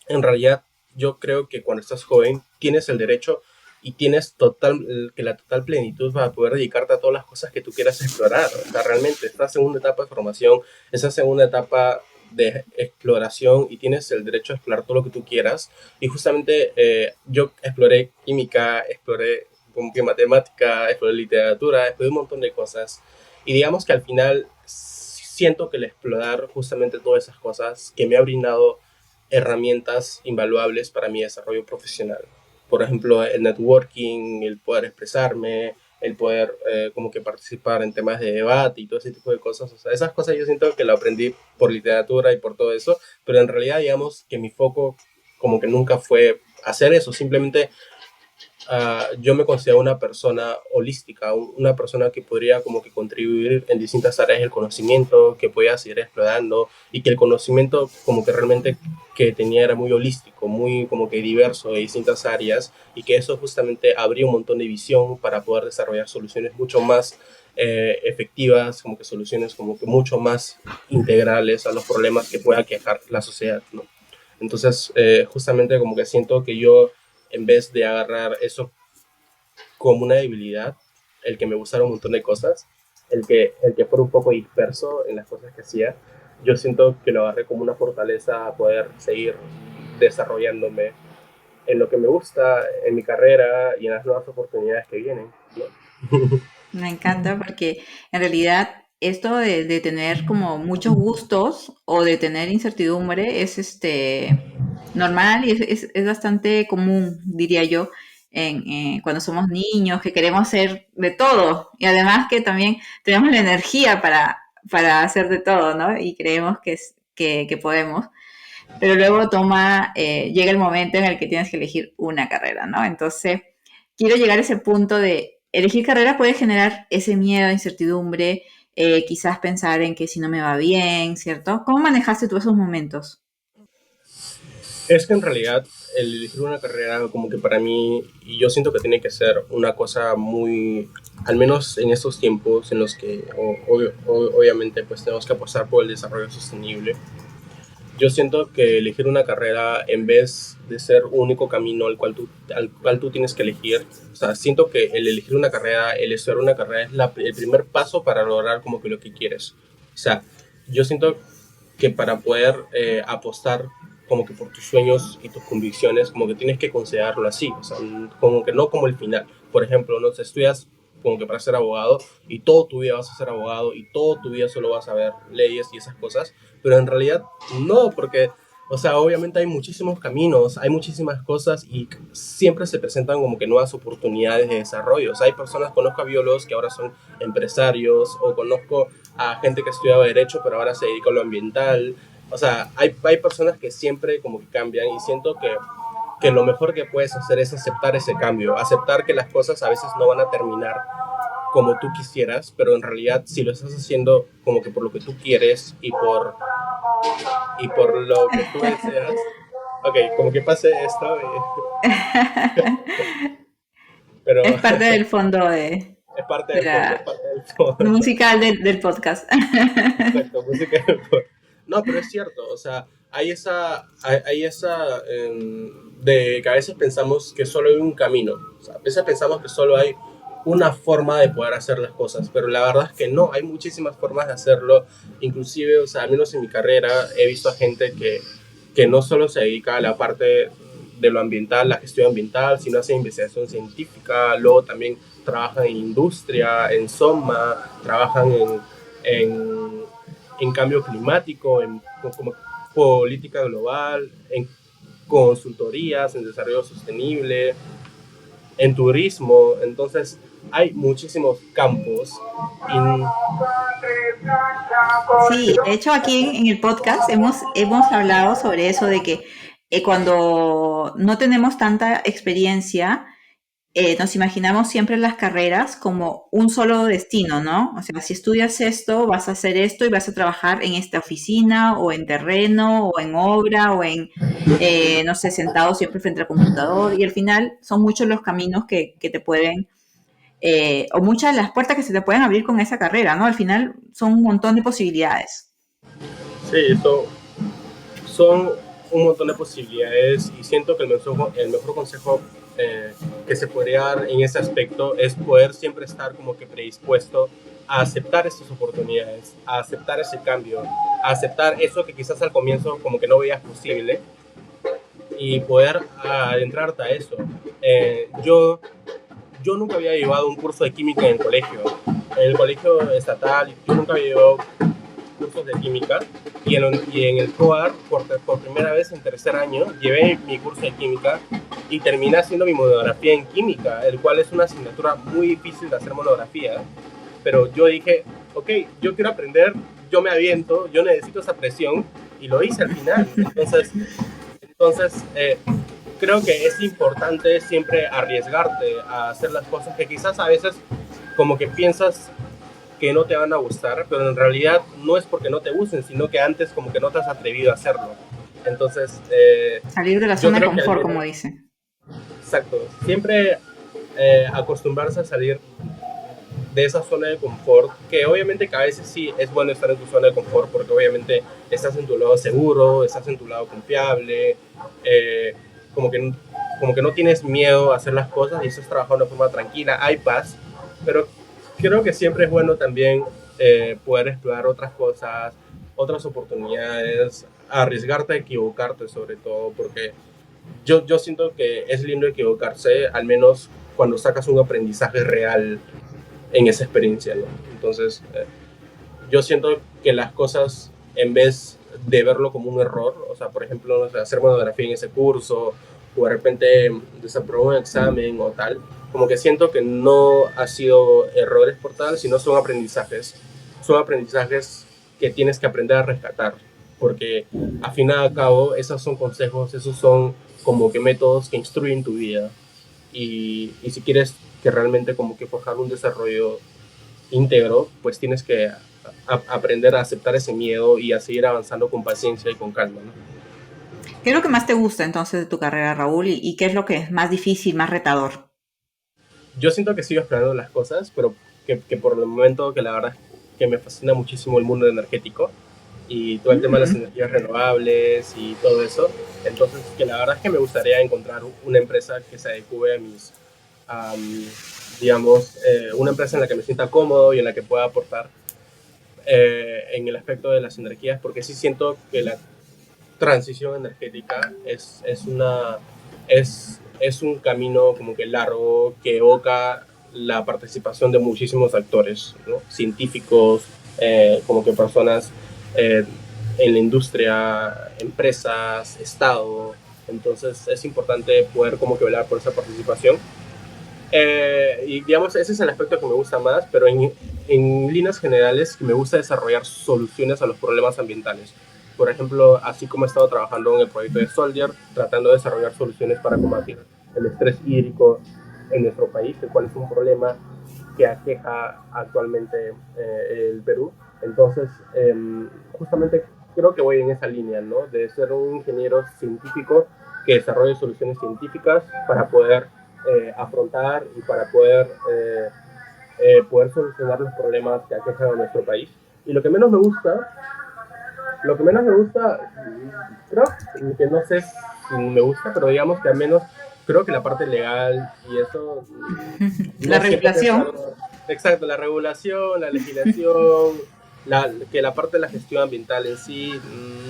en realidad yo creo que cuando estás joven tienes el derecho y tienes que la total plenitud para poder dedicarte a todas las cosas que tú quieras explorar. O sea, realmente estás en una etapa de formación, estás en una etapa de exploración y tienes el derecho a explorar todo lo que tú quieras. Y justamente yo exploré química, exploré como que matemática, exploré literatura, exploré un montón de cosas. Y digamos que al final siento que el explorar justamente todas esas cosas que me ha brindado herramientas invaluables para mi desarrollo profesional. Por ejemplo, el networking, el poder expresarme, el poder como que participar en temas de debate y todo ese tipo de cosas. O sea, esas cosas yo siento que lo aprendí por literatura y por todo eso, pero en realidad digamos que mi foco como que nunca fue hacer eso, simplemente yo me considero una persona holística, una persona que podría como que contribuir en distintas áreas del conocimiento, que podía seguir explorando y que el conocimiento como que realmente que tenía era muy holístico, muy como que diverso de distintas áreas y que eso justamente abría un montón de visión para poder desarrollar soluciones mucho más efectivas, como que soluciones como que mucho más integrales a los problemas que pueda quejar la sociedad, ¿no? Entonces, justamente como que siento que yo, en vez de agarrar eso como una debilidad, el que me gustara un montón de cosas, el que fuera un poco disperso en las cosas que hacía, yo siento que lo agarré como una fortaleza a poder seguir desarrollándome en lo que me gusta, en mi carrera y en las nuevas oportunidades que vienen, ¿no? Me encanta porque en realidad esto de tener como muchos gustos o de tener incertidumbre es normal y es bastante común, diría yo, cuando somos niños, que queremos hacer de todo y además que también tenemos la energía para hacer de todo, ¿no? Y creemos que podemos, pero luego llega el momento en el que tienes que elegir una carrera, ¿no? Entonces, quiero llegar a ese punto de elegir carrera puede generar ese miedo, incertidumbre, quizás pensar en que si no me va bien, ¿cierto? ¿Cómo manejaste tú esos momentos? Es que en realidad el elegir una carrera como que para mí, y yo siento que tiene que ser una cosa muy, al menos en estos tiempos en los que obviamente pues tenemos que apostar por el desarrollo sostenible, yo siento que elegir una carrera en vez de ser un único camino al cual tú tienes que elegir, o sea, siento que el elegir una carrera, el estudiar una carrera es el primer paso para lograr como que lo que quieres. O sea, yo siento que para poder apostar como que por tus sueños y tus convicciones, como que tienes que considerarlo así, o sea, como que no como el final. Por ejemplo, no te estudias como que para ser abogado y todo tu vida vas a ser abogado y todo tu vida solo vas a ver leyes y esas cosas, pero en realidad no, porque, o sea, obviamente hay muchísimos caminos, hay muchísimas cosas y siempre se presentan como que nuevas oportunidades de desarrollo. O sea, hay personas, conozco a biólogos que ahora son empresarios o conozco a gente que estudiaba Derecho pero ahora se dedica a lo ambiental. O sea, hay personas que siempre como que cambian y siento que lo mejor que puedes hacer es aceptar ese cambio, aceptar que las cosas a veces no van a terminar como tú quisieras, pero en realidad si lo estás haciendo como que por lo que tú quieres y por lo que tú deseas, ok, como que pase esto, pero Es parte del fondo es parte de del fondo, es la parte del fondo. musical del podcast. Exacto, música del fondo. No, pero es cierto, o sea, de que a veces pensamos que solo hay un camino, o sea, a veces pensamos que solo hay una forma de poder hacer las cosas, pero la verdad es que no, hay muchísimas formas de hacerlo, inclusive, o sea, al menos en mi carrera he visto a gente que no solo se dedica a la parte de lo ambiental, la gestión ambiental, sino hace investigación científica, luego también trabajan en industria, en SOMA, trabajan en, en cambio climático, en como política global, en consultorías, en desarrollo sostenible, en turismo. Entonces hay muchísimos campos. Y Sí, de hecho aquí en el podcast hemos hablado sobre eso de que cuando no tenemos tanta experiencia, nos imaginamos siempre las carreras como un solo destino, ¿no? O sea, si estudias esto, vas a hacer esto y vas a trabajar en esta oficina o en terreno o en obra o no sé, sentado siempre frente al computador. Y al final son muchos los caminos que te pueden, o muchas de las puertas que se te pueden abrir con esa carrera, ¿no? Al final son un montón de posibilidades. sí, son un montón de posibilidades y siento que el mejor consejo que se podría dar en ese aspecto es poder siempre estar como que predispuesto a aceptar estas oportunidades, a aceptar ese cambio, a aceptar eso que quizás al comienzo como que no veías posible y poder adentrarte a eso. Yo nunca había llevado un curso de química en el colegio. En el colegio estatal yo nunca había llevado cursos de química y en el COAR, por primera vez en tercer año, llevé mi curso de química y terminé haciendo mi monografía en química, el cual es una asignatura muy difícil de hacer monografía, pero yo dije, ok, yo quiero aprender, yo me aviento, yo necesito esa presión y lo hice al final. Entonces, creo que es importante siempre arriesgarte a hacer las cosas que quizás a veces como que piensas que no te van a gustar, pero en realidad no es porque no te gusten, sino que antes como que no te has atrevido a hacerlo. Entonces, Salir de la yo zona de creo que al confort, menos, como dicen. exacto, siempre acostumbrarse a salir de esa zona de confort, que obviamente que a veces sí es bueno estar en tu zona de confort, porque obviamente estás en tu lado seguro, estás en tu lado confiable, eh, como, que, como que no tienes miedo a hacer las cosas y estás trabajando de forma tranquila, hay paz, pero creo que siempre es bueno también poder explorar otras cosas, otras oportunidades, arriesgarte a equivocarte sobre todo, porque yo siento que es lindo equivocarse, al menos cuando sacas un aprendizaje real en esa experiencia, ¿no? Entonces, yo siento que las cosas, en vez de verlo como un error, o sea, por ejemplo, no sé, hacer monografía en ese curso, o de repente desaprobar un examen o tal, como que siento que no ha sido errores por tal, sino son aprendizajes que tienes que aprender a rescatar, porque a fin y al cabo, esos son consejos, esos son como que métodos que instruyen tu vida, y si quieres que realmente como que forjar un desarrollo íntegro, pues tienes que aprender a aceptar ese miedo y a seguir avanzando con paciencia y con calma, ¿no? ¿Qué es lo que más te gusta entonces de tu carrera, Raúl? ¿Y qué es lo que es más difícil, más retador? Yo siento que sigo explorando las cosas, pero que por el momento que la verdad es que me fascina muchísimo el mundo energético y todo el tema de las Mm. energías renovables y todo eso. Entonces, que la verdad es que me gustaría encontrar una empresa que se adecue a mis, digamos, una empresa en la que me sienta cómodo y en la que pueda aportar en el aspecto de las energías, porque sí siento que la transición energética es un camino como que largo que evoca la participación de muchísimos actores, ¿no? Científicos, como que personas eh, en la industria, empresas, Estado. Entonces es importante poder como que velar por esa participación. Y digamos, ese es el aspecto que me gusta más, pero en líneas generales me gusta desarrollar soluciones a los problemas ambientales. Por ejemplo, así como he estado trabajando en el proyecto de Soldier, tratando de desarrollar soluciones para combatir el estrés hídrico en nuestro país, el cual es un problema que aqueja actualmente el Perú. Entonces, justamente creo que voy en esa línea, ¿no? De ser un ingeniero científico que desarrolle soluciones científicas para poder afrontar y para poder solucionar los problemas que aquejan a nuestro país. Y lo que menos me gusta, creo que no sé si me gusta, pero digamos que al menos creo que la parte legal y eso La no siento que es regulación. algo exacto, la regulación, la legislación, que la parte de la gestión ambiental en sí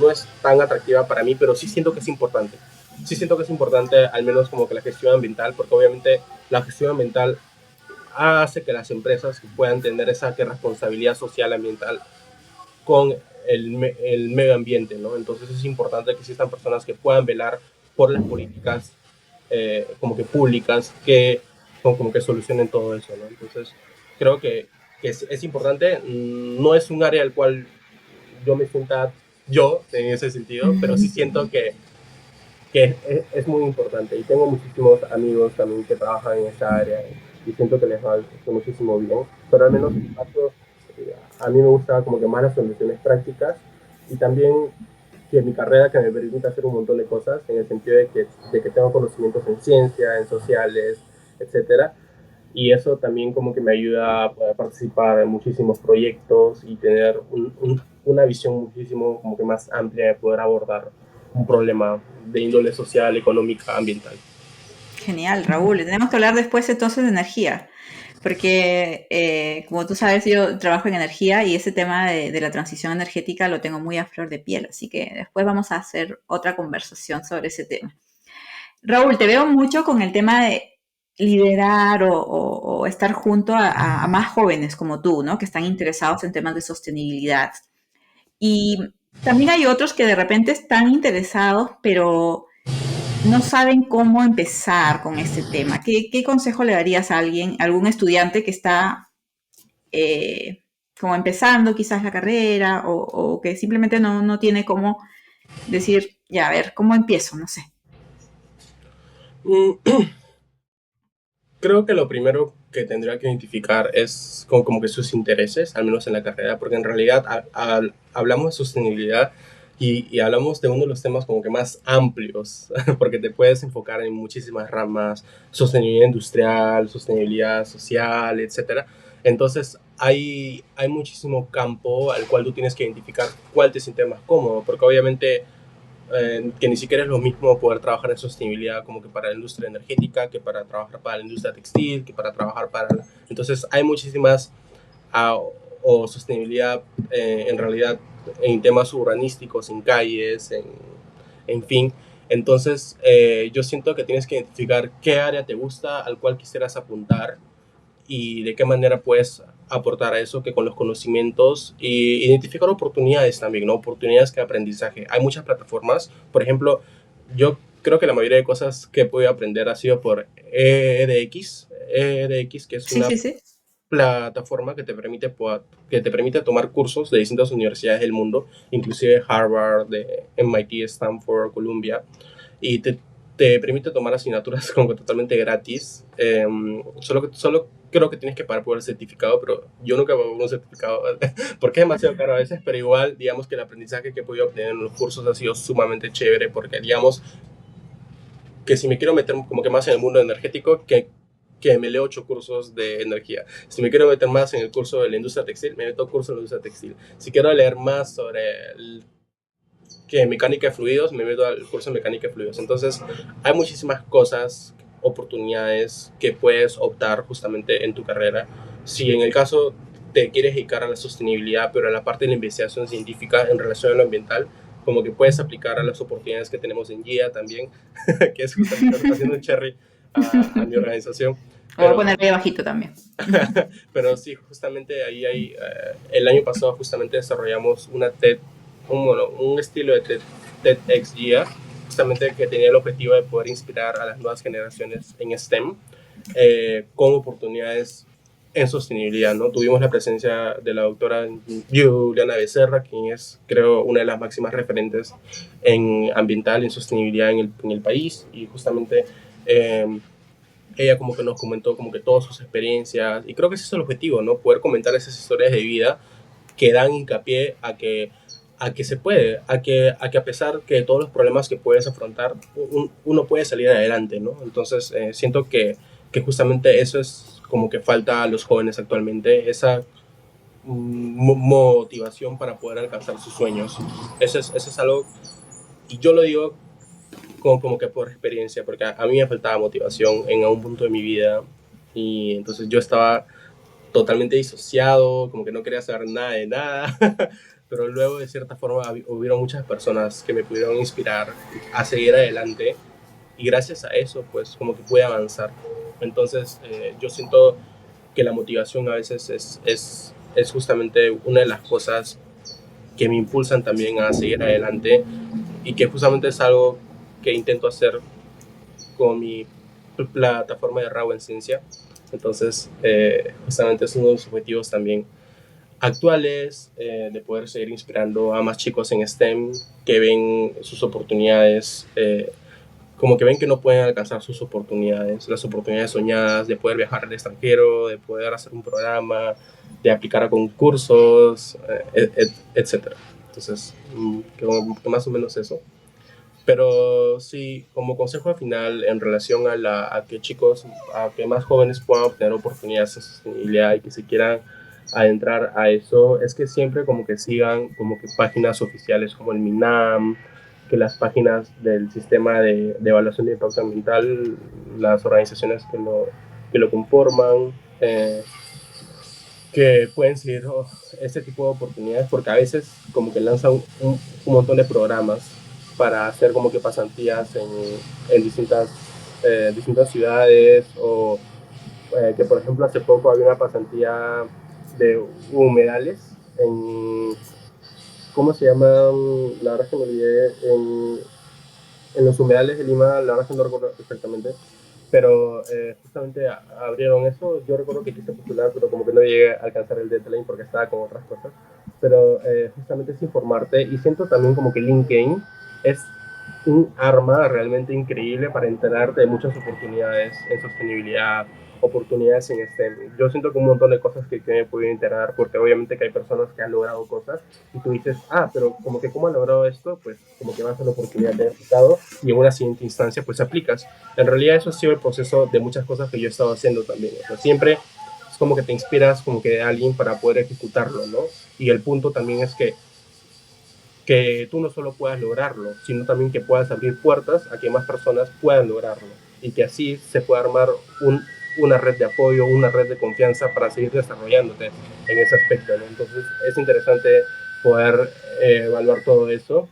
no es tan atractiva para mí, pero sí siento que es importante. Sí siento que es importante al menos como que la gestión ambiental, porque obviamente la gestión ambiental hace que las empresas puedan tener esa responsabilidad social ambiental con el medio ambiente, ¿no? Entonces es importante que existan personas que puedan velar por las políticas como que públicas que como que solucionen todo eso, ¿no? Entonces creo que es importante, no es un área al cual yo me sienta yo en ese sentido, pero sí siento que es muy importante y tengo muchísimos amigos también que trabajan en esa área y siento que les va muchísimo bien, pero al menos en mi caso a mí me gusta como que más las soluciones prácticas y también que mi carrera que me permite hacer un montón de cosas en el sentido de que tengo conocimientos en ciencia, en sociales, etcétera. Y eso también como que me ayuda a poder participar en muchísimos proyectos y tener una visión muchísimo como que más amplia de poder abordar un problema de índole social, económica, ambiental. Genial, Raúl. Tenemos que hablar después entonces de energía, porque como tú sabes, yo trabajo en energía y ese tema de la transición energética lo tengo muy a flor de piel, así que después vamos a hacer otra conversación sobre ese tema. Raúl, te veo mucho con el tema de liderar o estar junto a más jóvenes como tú, ¿no? Que están interesados en temas de sostenibilidad. Y también hay otros que de repente están interesados, pero no saben cómo empezar con este tema. ¿Qué consejo le darías a alguien, a algún estudiante que está como empezando quizás la carrera o que simplemente no tiene cómo decir, ya, a ver, ¿cómo empiezo? No sé. Mm, Creo que lo primero que tendría que identificar es como que sus intereses, al menos en la carrera, porque en realidad hablamos de sostenibilidad y hablamos de uno de los temas como que más amplios, porque te puedes enfocar en muchísimas ramas, sostenibilidad industrial, sostenibilidad social, etcétera. Entonces hay muchísimo campo al cual tú tienes que identificar cuál te siente más cómodo, porque obviamente que ni siquiera es lo mismo poder trabajar en sostenibilidad como que para la industria energética, que para trabajar para la industria textil, que para trabajar para... Entonces hay muchísimas, o sostenibilidad en realidad en temas urbanísticos, en calles, en fin. Entonces yo siento que tienes que identificar qué área te gusta, al cual quisieras apuntar y de qué manera puedes aportar a eso, que con los conocimientos y identificar oportunidades también, ¿no? Oportunidades de aprendizaje. Hay muchas plataformas, por ejemplo, yo creo que la mayoría de cosas que he podido aprender ha sido por EDX, que es Sí, una sí, sí. plataforma que te permite tomar cursos de distintas universidades del mundo, inclusive Harvard, de MIT, Stanford, Columbia, y te permite tomar asignaturas como que totalmente gratis. Solo creo que tienes que pagar por el certificado, pero yo nunca pago un certificado porque es demasiado caro a veces, pero igual, digamos que el aprendizaje que he podido obtener en los cursos ha sido sumamente chévere, porque digamos que si me quiero meter como que más en el mundo energético, que me leo 8 cursos de energía. Si me quiero meter más en el curso de la industria textil, me meto curso de la industria textil. Si quiero leer más sobre que mecánica de fluidos, me meto al curso de mecánica de fluidos. Entonces, hay muchísimas cosas, oportunidades que puedes optar justamente en tu carrera. Si en el caso te quieres dedicar a la sostenibilidad, pero a la parte de la investigación científica en relación a lo ambiental, como que puedes aplicar a las oportunidades que tenemos en GIA también, que es justamente lo que está haciendo un cherry a mi organización. Lo voy a Pero, poner ahí abajito también. pero sí, justamente ahí hay, el año pasado justamente desarrollamos una TED, un estilo de TEDx Guía, justamente que tenía el objetivo de poder inspirar a las nuevas generaciones en STEM con oportunidades en sostenibilidad, ¿no? Tuvimos la presencia de la doctora Juliana Becerra, quien es, creo, una de las máximas referentes en ambiental, en sostenibilidad en el país, y justamente ella como que nos comentó como que todas sus experiencias, y creo que ese es el objetivo, ¿no? Poder comentar esas historias de vida que dan hincapié a que se puede, a que a pesar que de todos los problemas que puedes afrontar, uno puede salir adelante, ¿no? Entonces, siento que justamente eso es como que falta a los jóvenes actualmente, esa motivación para poder alcanzar sus sueños. Eso es algo, y yo lo digo como que por experiencia, porque a mí me faltaba motivación en algún punto de mi vida, y entonces yo estaba totalmente disociado, como que no quería saber nada de nada, pero luego de cierta forma hubieron muchas personas que me pudieron inspirar a seguir adelante y gracias a eso pues como que pude avanzar. Entonces yo siento que la motivación a veces es justamente una de las cosas que me impulsan también a seguir adelante y que justamente es algo que intento hacer con mi plataforma de Raw en Ciencia. Entonces, justamente es uno de los objetivos también actuales, de poder seguir inspirando a más chicos en STEM que ven sus oportunidades, como que ven que no pueden alcanzar sus oportunidades, las oportunidades soñadas de poder viajar al extranjero, de poder hacer un programa, de aplicar a concursos, etcétera. Entonces, que más o menos eso. Pero sí, como consejo final en relación a que chicos, a que más jóvenes puedan obtener oportunidades de sostenibilidad y que se quieran adentrar a eso, es que siempre como que sigan como que páginas oficiales como el MINAM, que las páginas del sistema de evaluación de impacto ambiental, las organizaciones que lo conforman, que pueden seguir este tipo de oportunidades porque a veces como que lanzan un montón de programas para hacer como que pasantías en distintas ciudades o que por ejemplo hace poco había una pasantía de humedales en, ¿cómo se llama? La verdad es que me olvidé, en los humedales de Lima, la verdad es que no recuerdo exactamente, pero justamente abrieron eso. Yo recuerdo que quise postular, pero como que no llegué a alcanzar el deadline porque estaba con otras cosas. Pero justamente es informarte y siento también como que LinkedIn es un arma realmente increíble para enterarte de muchas oportunidades en sostenibilidad, oportunidades en STEM. Yo siento que un montón de cosas que me he podido enterar, porque obviamente que hay personas que han logrado cosas y tú dices, pero como que cómo han logrado esto, pues como que vas a la oportunidad de aplicado y en una siguiente instancia pues aplicas. En realidad eso ha sido el proceso de muchas cosas que yo he estado haciendo también. O sea, siempre es como que te inspiras como que de alguien para poder ejecutarlo, ¿no? Y el punto también es que tú no solo puedas lograrlo, sino también que puedas abrir puertas a que más personas puedan lograrlo y que así se pueda armar una red de apoyo, una red de confianza para seguir desarrollándote en ese aspecto, ¿no? Entonces es interesante poder evaluar todo eso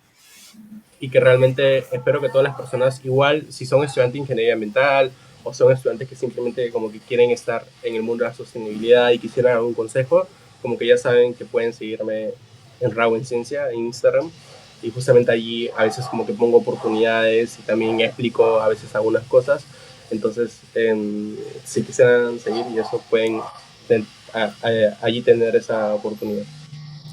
y que realmente espero que todas las personas, igual si son estudiantes de ingeniería ambiental o son estudiantes que simplemente como que quieren estar en el mundo de la sostenibilidad y quisieran algún consejo, como que ya saben que pueden seguirme en Raw en Ciencia, en Instagram, y justamente allí a veces como que pongo oportunidades y también explico a veces algunas cosas, entonces si quisieran seguir y eso pueden allí tener esa oportunidad.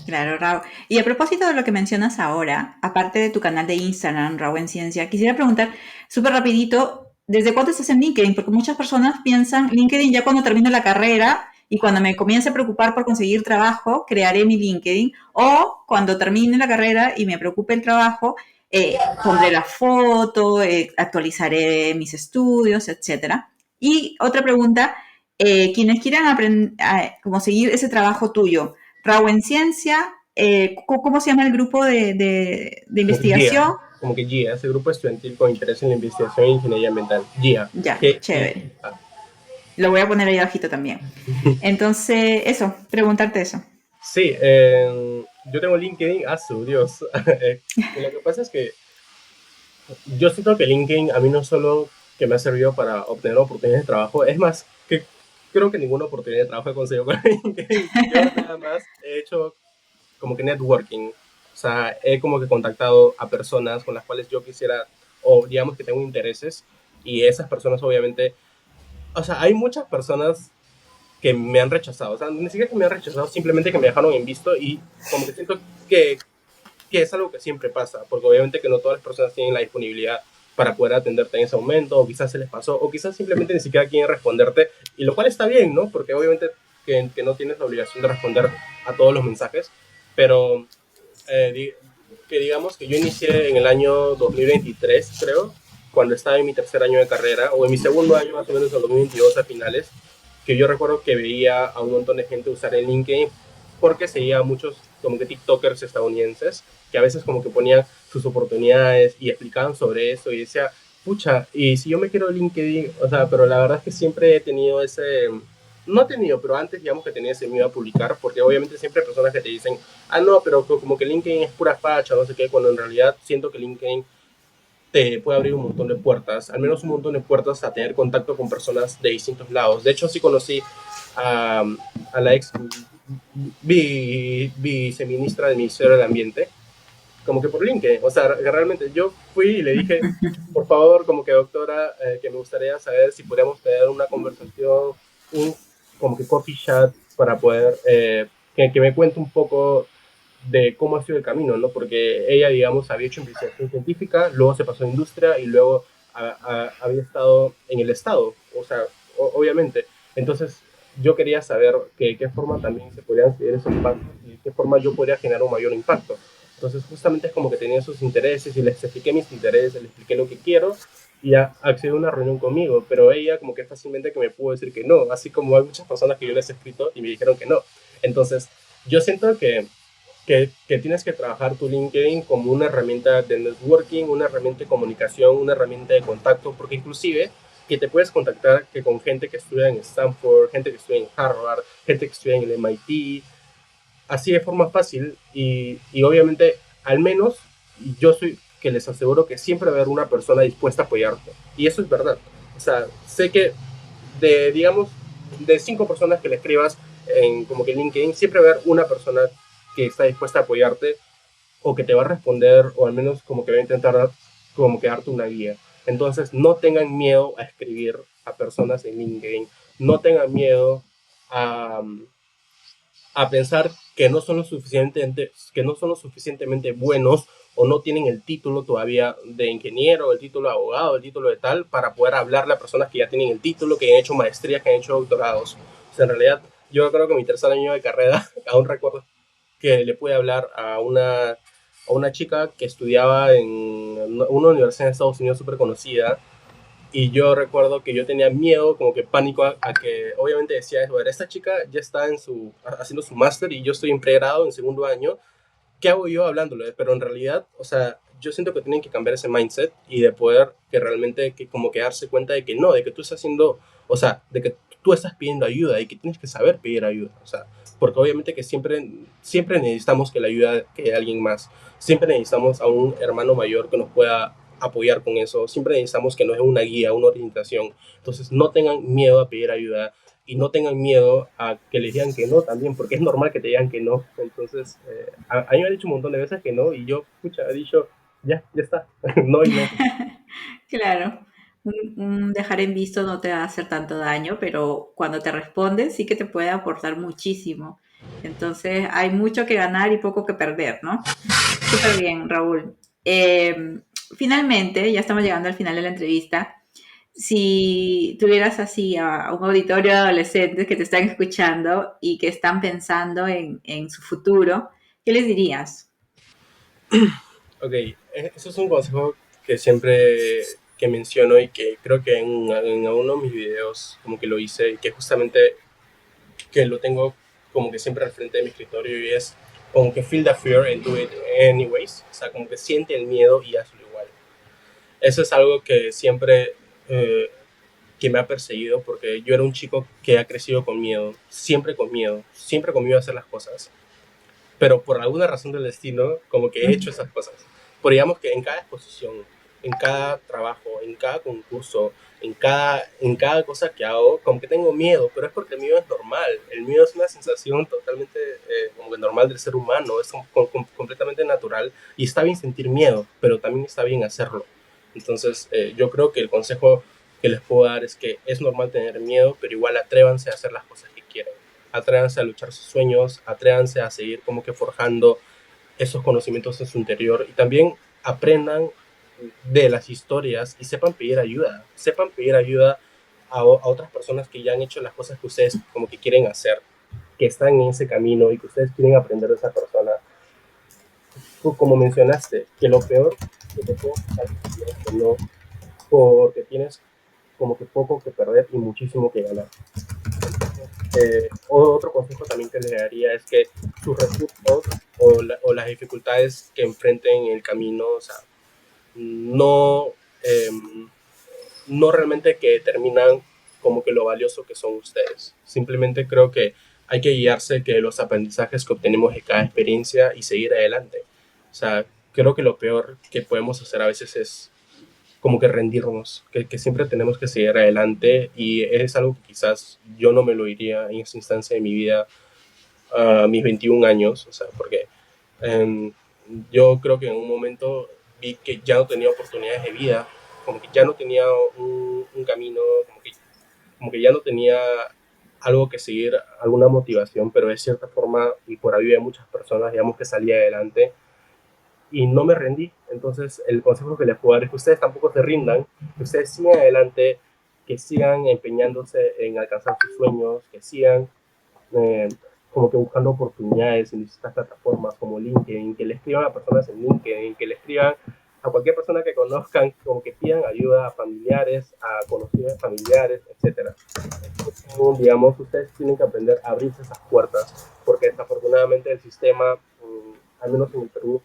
Claro, Raúl. Y a propósito de lo que mencionas ahora, aparte de tu canal de Instagram, Raúl en Ciencia, quisiera preguntar súper rapidito, ¿desde cuándo estás en LinkedIn? Porque muchas personas piensan LinkedIn ya cuando termine la carrera y cuando me comience a preocupar por conseguir trabajo, crearé mi LinkedIn. O cuando termine la carrera y me preocupe el trabajo, pondré la foto, actualizaré mis estudios, etcétera. Y otra pregunta, quienes quieran aprender, como seguir ese trabajo tuyo, Raúl en Ciencia, ¿cómo se llama el grupo de Como que GIA, investigación? como que GIA, ese grupo estudiantil con interés en la investigación e ingeniería ambiental. GIA, Ya, chévere. GIA. Lo voy a poner ahí abajito también. Entonces, eso, preguntarte eso. Sí, yo tengo LinkedIn, su Dios. Y lo que pasa es que yo siento que LinkedIn a mí no solo que me ha servido para obtener oportunidades de trabajo, es más, que creo que ninguna oportunidad de trabajo he conseguido con LinkedIn. Yo nada más he hecho como que networking. O sea, he como que contactado a personas con las cuales yo quisiera, o digamos que tengo intereses, y esas personas obviamente, o sea, hay muchas personas que me han rechazado, o sea, ni siquiera que me han rechazado, simplemente que me dejaron en visto y como que siento que es algo que siempre pasa, porque obviamente que no todas las personas tienen la disponibilidad para poder atenderte en ese momento, o quizás se les pasó, o quizás simplemente ni siquiera quieren responderte, y lo cual está bien, ¿no? Porque obviamente que no tienes la obligación de responder a todos los mensajes, pero que digamos que yo inicié en el año 2023, creo, cuando estaba en mi tercer año de carrera, o en mi segundo año más o menos en 2022 a finales, que yo recuerdo que veía a un montón de gente usar el LinkedIn porque seguía a muchos como que TikTokers estadounidenses que a veces como que ponían sus oportunidades y explicaban sobre eso y decía, pucha, y si yo me quiero LinkedIn, o sea, pero la verdad es que siempre he tenido ese, no he tenido, pero antes digamos que tenía ese miedo a publicar, porque obviamente siempre hay personas que te dicen, no, pero como que LinkedIn es pura facha, no sé qué, cuando en realidad siento que LinkedIn te puede abrir un montón de puertas, al menos un montón de puertas a tener contacto con personas de distintos lados. De hecho, sí conocí a, a la ex viceministra del Ministerio del Ambiente, como que por LinkedIn. O sea, realmente yo fui y le dije, por favor, como que doctora, que me gustaría saber si podríamos tener una conversación, un como que coffee chat para poder que me cuente un poco de cómo ha sido el camino, ¿no? Porque ella, digamos, había hecho investigación científica, luego se pasó a industria y luego había estado en el Estado, o sea, obviamente. Entonces, yo quería saber qué forma también se podrían seguir esos pasos y de qué forma yo podría generar un mayor impacto. Entonces, justamente es como que tenía esos intereses y les expliqué mis intereses, les expliqué lo que quiero y accedió a una reunión conmigo, pero ella como que fácilmente que me pudo decir que no, así como hay muchas personas que yo les he escrito y me dijeron que no. Entonces, yo siento que tienes que trabajar tu LinkedIn como una herramienta de networking, una herramienta de comunicación, una herramienta de contacto, porque inclusive que te puedes contactar que con gente que estudia en Stanford, gente que estudia en Harvard, gente que estudia en el MIT, así de forma fácil y obviamente al menos yo soy que les aseguro que siempre va a haber una persona dispuesta a apoyarte y eso es verdad. O sea, sé que digamos, de 5 personas que le escribas en como que LinkedIn, siempre va a haber una persona que está dispuesta a apoyarte o que te va a responder o al menos como que va a intentar como que darte una guía. Entonces, no tengan miedo a escribir a personas en LinkedIn, no tengan miedo a, a pensar que no son lo suficientemente buenos o no tienen el título todavía de ingeniero, el título de abogado, el título de tal, para poder hablarle a personas que ya tienen el título, que han hecho maestrías, que han hecho doctorados. O sea, en realidad, yo creo que mi tercer año de carrera, aún recuerdo que le pude hablar a una chica que estudiaba en una universidad en Estados Unidos súper conocida, y yo recuerdo que yo tenía miedo, como que pánico a que, obviamente decía, bueno, esta chica ya está haciendo su máster y yo estoy en pregrado, en segundo año, ¿qué hago yo hablándole? Pero en realidad, o sea, yo siento que tienen que cambiar ese mindset y de poder que realmente que como que darse cuenta de que no, de que tú estás haciendo, o sea, de que tú estás pidiendo ayuda y que tienes que saber pedir ayuda, o sea, porque obviamente que siempre necesitamos que la ayuda que alguien más, siempre necesitamos a un hermano mayor que nos pueda apoyar con eso, siempre necesitamos que nos dé una guía, una orientación. Entonces no tengan miedo a pedir ayuda y no tengan miedo a que les digan que no también, porque es normal que te digan que no. Entonces, a mí me han dicho un montón de veces que no, y yo, pucha, he dicho, ya está, no y no. Claro, un dejar en visto no te va a hacer tanto daño, pero cuando te responden sí que te puede aportar muchísimo. Entonces hay mucho que ganar y poco que perder, ¿no? Súper bien, Raúl. Finalmente, ya estamos llegando al final de la entrevista. Si tuvieras así a un auditorio de adolescentes que te están escuchando y que están pensando en su futuro, ¿qué les dirías? Ok, eso es un consejo que siempre que menciono y que creo que en uno de mis videos como que lo hice y que justamente que lo tengo como que siempre al frente de mi escritorio y es como que feel the fear and do it anyways, o sea, como que siente el miedo y hazlo igual. Eso es algo que siempre eh, que me ha perseguido porque yo era un chico que ha crecido con miedo, siempre con miedo a hacer las cosas, pero por alguna razón del destino como que he hecho esas cosas. Pero digamos que en cada exposición, en cada trabajo, en cada concurso, en cada cosa que hago, como que tengo miedo, pero es porque el miedo es normal. El miedo es una sensación totalmente como que normal del ser humano, es completamente natural y está bien sentir miedo, pero también está bien hacerlo. Entonces, yo creo que el consejo que les puedo dar es que es normal tener miedo, pero igual atrévanse a hacer las cosas que quieren. Atrévanse a luchar sus sueños, atrévanse a seguir como que forjando esos conocimientos en su interior y también aprendan de las historias y sepan pedir ayuda a otras personas que ya han hecho las cosas que ustedes como que quieren hacer, que están en ese camino y que ustedes quieren aprender de esa persona. Tú, como mencionaste, que lo peor que te puede pasar es que no, porque tienes como que poco que perder y muchísimo que ganar. Otro consejo también que les daría es que sus recursos o las dificultades que enfrenten en el camino, o sea, no, eh, no realmente que determinan como que lo valioso que son ustedes. Simplemente creo que hay que guiarse que los aprendizajes que obtenemos de cada experiencia y seguir adelante. O sea, creo que lo peor que podemos hacer a veces es como que rendirnos, que siempre tenemos que seguir adelante y es algo que quizás yo no me lo diría en esta instancia de mi vida a mis 21 años, o sea, porque eh, yo creo que en un momento vi que ya no tenía oportunidades de vida, como que ya no tenía un camino, como que ya no tenía algo que seguir, alguna motivación, pero de cierta forma y por ahí había muchas personas, digamos, que salía adelante y no me rendí. Entonces, el consejo que les puedo dar es que ustedes tampoco se rindan, que ustedes sigan adelante, que sigan empeñándose en alcanzar sus sueños, que sigan eh, como que buscando oportunidades en distintas plataformas como LinkedIn, que le escriban a personas en LinkedIn, que le escriban a cualquier persona que conozcan, como que pidan ayuda a familiares, a conocidos familiares, etcétera. Digamos, ustedes tienen que aprender a abrirse esas puertas, porque desafortunadamente el sistema, al menos en el Perú,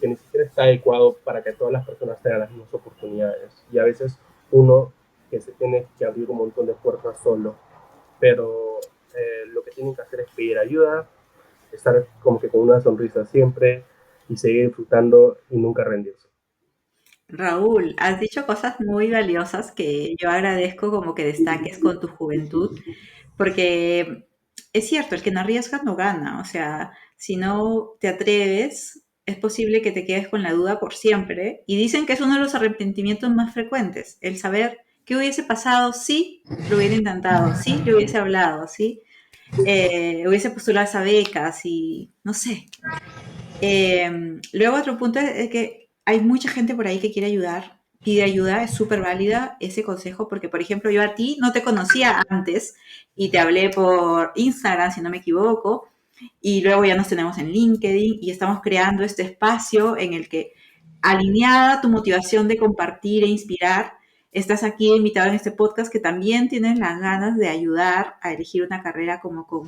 que ni siquiera está adecuado para que todas las personas tengan las mismas oportunidades. Y a veces uno que se tiene que abrir un montón de puertas solo, pero lo que tienen que hacer es pedir ayuda, estar como que con una sonrisa siempre y seguir disfrutando y nunca rendirse. Raúl, has dicho cosas muy valiosas que yo agradezco como que destaques con tu juventud, porque es cierto, el que no arriesga no gana, o sea, si no te atreves, es posible que te quedes con la duda por siempre. Y dicen que es uno de los arrepentimientos más frecuentes, el saber qué hubiese pasado si lo hubiera intentado, si lo hubiese hablado, ¿sí? hubiese postulado esa beca, si, no sé. Luego otro punto es que hay mucha gente por ahí que quiere ayudar, pide ayuda, es súper válida ese consejo, porque por ejemplo yo a ti no te conocía antes y te hablé por Instagram, si no me equivoco, y luego ya nos tenemos en LinkedIn y estamos creando este espacio en el que, alineada a tu motivación de compartir e inspirar, estás aquí invitado en este podcast que también tienes las ganas de ayudar a elegir una carrera como con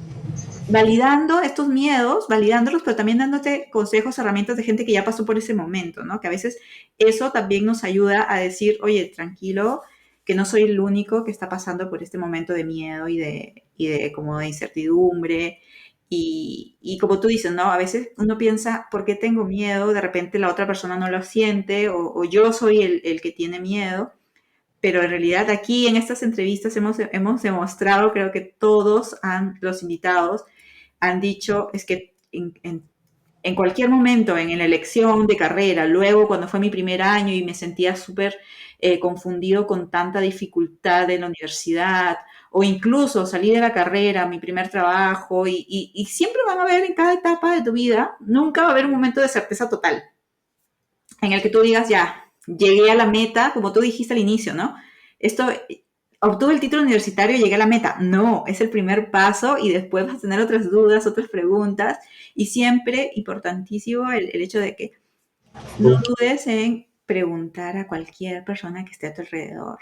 validando estos miedos, validándolos, pero también dándote consejos, herramientas de gente que ya pasó por ese momento, ¿no? Que a veces eso también nos ayuda a decir, oye, tranquilo, que no soy el único que está pasando por este momento de miedo y de como de incertidumbre. Y como tú dices, ¿no? A veces uno piensa, ¿por qué tengo miedo? De repente la otra persona no lo siente o yo soy el que tiene miedo, pero en realidad aquí en estas entrevistas hemos demostrado, creo que todos los invitados han dicho, es que en cualquier momento, en la elección de carrera, luego cuando fue mi primer año y me sentía súper confundido con tanta dificultad en la universidad, o incluso salí de la carrera, mi primer trabajo, y siempre van a haber en cada etapa de tu vida, nunca va a haber un momento de certeza total, en el que tú digas, ya, llegué a la meta, como tú dijiste al inicio, ¿no? Esto, obtuve el título universitario y llegué a la meta. No, es el primer paso y después vas a tener otras dudas, otras preguntas. Y siempre, importantísimo, el hecho de que no dudes en preguntar a cualquier persona que esté a tu alrededor.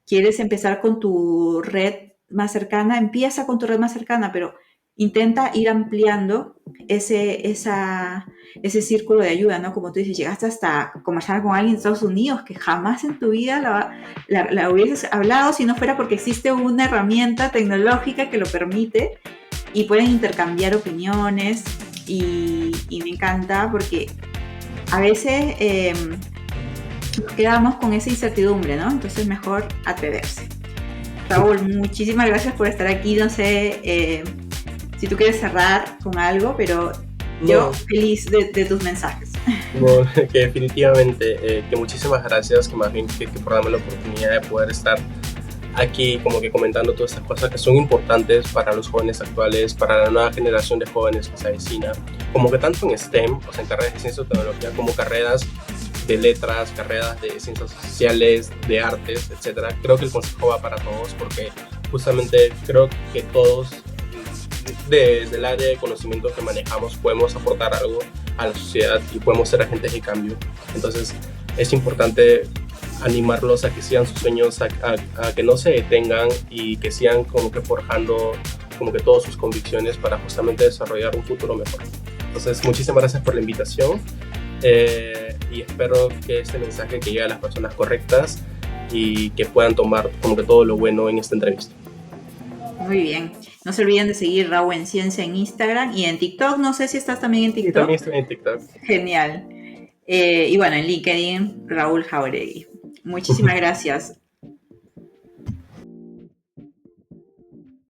¿Quieres empezar con tu red más cercana? Empieza con tu red más cercana, pero intenta ir ampliando ese círculo de ayuda, ¿no? Como tú dices, llegaste hasta conversar con alguien de Estados Unidos que jamás en tu vida la hubieses hablado si no fuera porque existe una herramienta tecnológica que lo permite y pueden intercambiar opiniones y me encanta porque a veces nos quedamos con esa incertidumbre, ¿no? Entonces mejor atreverse. Raúl, muchísimas gracias por estar aquí. No sé si tú quieres cerrar con algo, pero yo feliz de tus mensajes. No, que definitivamente, que muchísimas gracias, que más bien que por darme la oportunidad de poder estar aquí como que comentando todas estas cosas que son importantes para los jóvenes actuales, para la nueva generación de jóvenes que se avecina, como que tanto en STEM, o sea, en carreras de ciencia y tecnología, como carreras de letras, carreras de ciencias sociales, de artes, etcétera. Creo que el consejo va para todos porque justamente creo que todos desde el área de conocimiento que manejamos podemos aportar algo a la sociedad y podemos ser agentes de cambio. Entonces es importante animarlos a que sigan sus sueños, a que no se detengan y que sigan como que forjando como que todas sus convicciones para justamente desarrollar un futuro mejor. Entonces muchísimas gracias por la invitación y espero que este mensaje que llegue a las personas correctas y que puedan tomar como que todo lo bueno en esta entrevista. Muy bien. No se olviden de seguir Raúl en Ciencia en Instagram y en TikTok. No sé si estás también en TikTok. Sí, también estoy en TikTok. Genial. Y bueno, en LinkedIn, Raúl Jauregui. Muchísimas gracias.